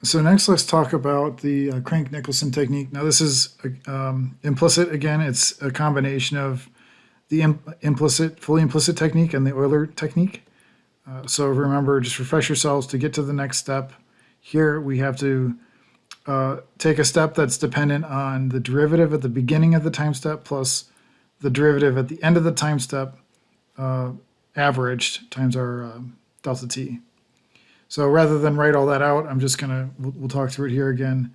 So next, let's talk about the Crank-Nicholson technique. Now, this is implicit. Again, it's a combination of the fully implicit technique and the Euler technique. So remember, just refresh yourselves to get to the next step. Here, we have to take a step that's dependent on the derivative at the beginning of the time step plus the derivative at the end of the time step averaged times our delta t. So rather than write all that out, I'm just we'll talk through it here again.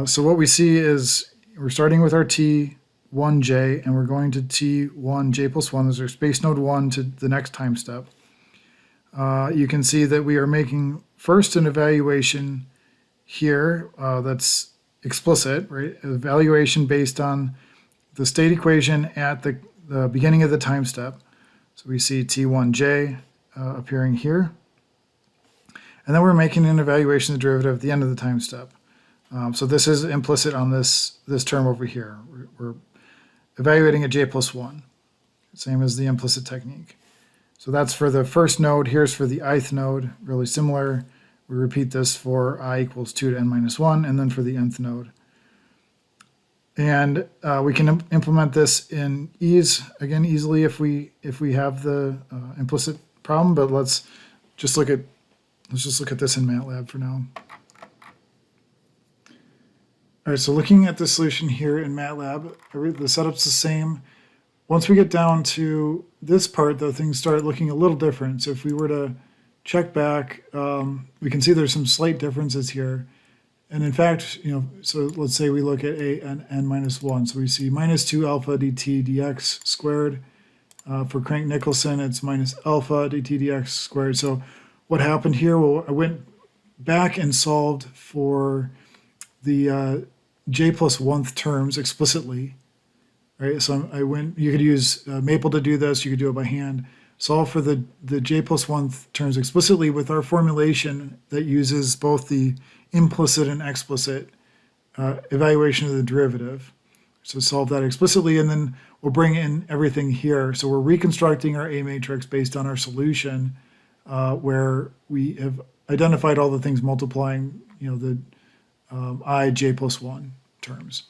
So what we see is we're starting with our t1j, and we're going to t1j plus 1. Those are space node 1 to the next time step. You can see that we are making first an evaluation here that's explicit, right? Evaluation based on the state equation at the beginning of the time step. So we see t1j appearing here. And then we're making an evaluation of the derivative at the end of the time step. So this is implicit on this term over here. We're evaluating at j plus 1, same as the implicit technique. So that's for the first node. Here's for the ith node, really similar. We repeat this for I equals 2 to n minus 1, and then for the nth node. And we can implement this in ease, again, easily if we have the implicit problem, but let's just look at this in Matlab for now. All right, so looking at the solution here in Matlab, the setup's the same. Once we get down to this part, though, things start looking a little different. So if we were to check back, we can see there's some slight differences here. And in fact, so let's say we look at a and n minus 1. So we see minus 2 alpha dt dx squared. For Crank-Nicholson, it's minus alpha dt dx squared. So what happened here? Well, I went back and solved for the j plus 1th terms explicitly. Right? So you could use Maple to do this. You could do it by hand. Solve for the j plus 1th terms explicitly with our formulation that uses both the implicit and explicit evaluation of the derivative. So solve that explicitly, and then we'll bring in everything here. So we're reconstructing our A matrix based on our solution, where we have identified all the things multiplying, the I, j plus 1 terms,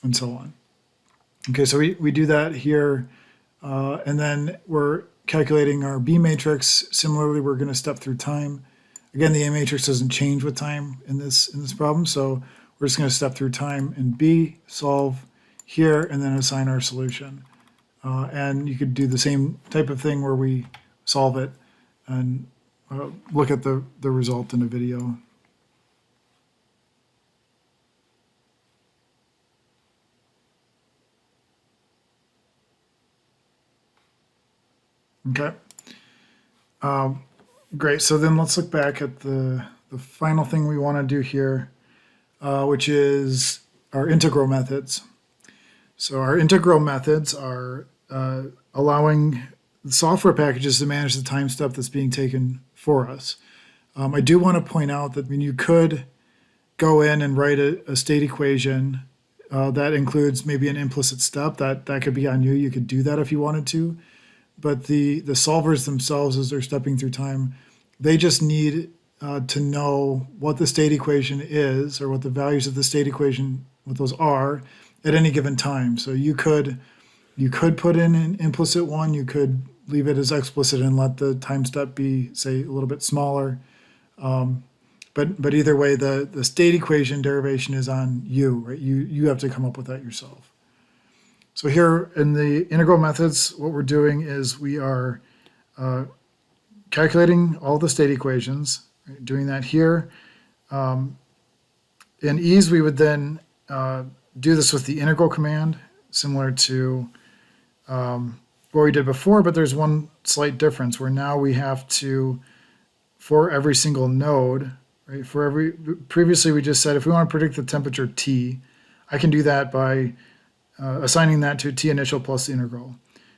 and so on. Okay, so we do that here, and then we're calculating our B matrix. Similarly, we're going to step through time. Again, the A matrix doesn't change with time in this problem, so we're just going to step through time in B, solve here, and then assign our solution. And you could do the same type of thing where we solve it and look at the result in a video. Okay. Great. So then let's look back at the final thing we want to do here, which is our integral methods. So our integral methods are allowing the software packages to manage the time step that's being taken for us. I do want to point out that you could go in and write a state equation that includes maybe an implicit step. That could be on you. You could do that if you wanted to. But the solvers themselves, as they're stepping through time, they just need to know what the state equation is, or what the values of the state equation, what those are, at any given time. So you could put in an implicit one, you could leave it as explicit and let the time step be, say, a little bit smaller. But either way, the state equation derivation is on you, right? You have to come up with that yourself. So here in the integral methods, what we're doing is we are calculating all the state equations, right? Doing that here. In ease, we would then do this with the integral command, similar to what we did before, but there's one slight difference where now we have to, for every single node, right? Previously we just said if we want to predict the temperature T, I can do that by assigning that to T initial plus the integral.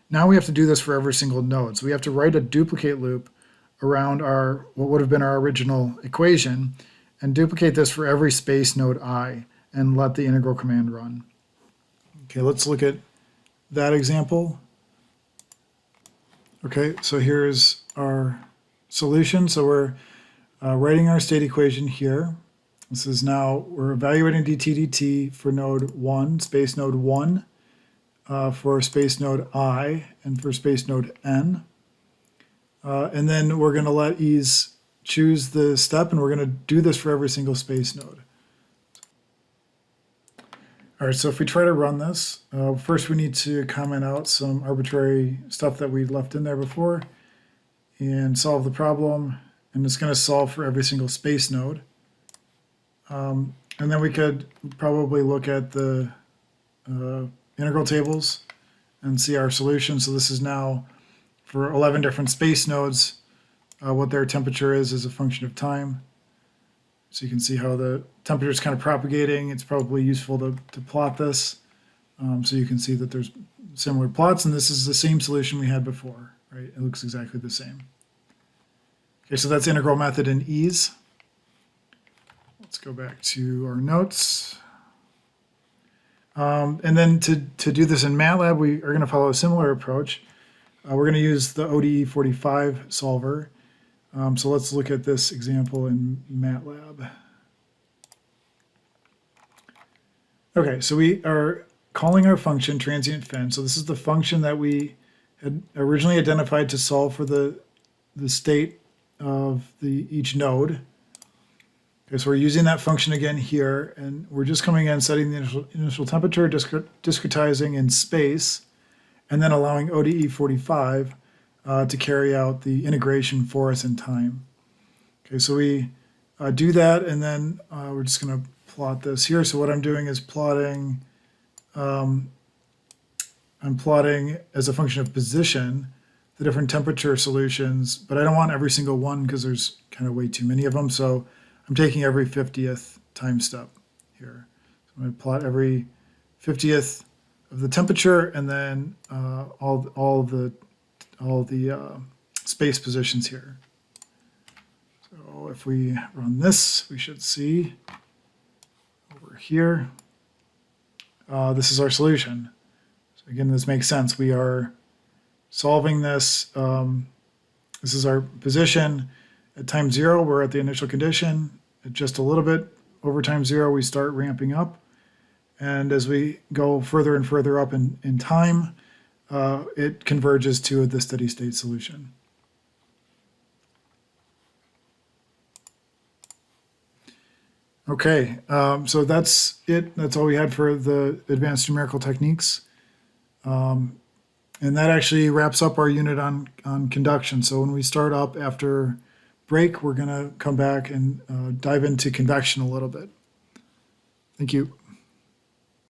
Now we have to do this for every single node. So we have to write a duplicate loop around what would have been our original equation and duplicate this for every space node I and let the integral command run. Okay, let's look at that example. Okay, so here's our solution. So we're writing our state equation here. This is now, we're evaluating dt for node 1, space node 1, for space node I, and for space node n. And then we're going to let ease choose the step, and we're going to do this for every single space node. All right, so if we try to run this, first we need to comment out some arbitrary stuff that we left in there before and solve the problem. And it's going to solve for every single space node. And then we could probably look at the integral tables and see our solution. So this is now for 11 different space nodes, what their temperature is as a function of time. So you can see how the temperature is kind of propagating. It's probably useful to plot this. So you can see that there's similar plots, and this is the same solution we had before, right? It looks exactly the same. Okay, so that's integral method in ease. Let's go back to our notes. And then to do this in Matlab, we are going to follow a similar approach. We're going to use the ODE45 solver. So let's look at this example in Matlab. Okay, so we are calling our function transient fin. So this is the function that we had originally identified to solve for the state of each node. Okay, so we're using that function again here, and we're just coming in, setting the initial temperature, discretizing in space, and then allowing ODE45 to carry out the integration for us in time. Okay, so we do that, and then we're just going to plot this here. So what I'm doing is plotting, I'm plotting as a function of position the different temperature solutions, but I don't want every single one because there's kind of way too many of them. So I'm taking every 50th time step here. So I'm going to plot every 50th of the temperature, and then all the space positions here. So if we run this, we should see over here, this is our solution. So again, this makes sense. We are solving this. This is our position. At time 0, we're at the initial condition. At just a little bit over time 0, we start ramping up. And as we go further and further up in time, it converges to the steady state solution. Okay, so that's it. That's all we had for the advanced numerical techniques. And that actually wraps up our unit on conduction. So when we start up after break, we're going to come back and dive into convection a little bit. Thank you.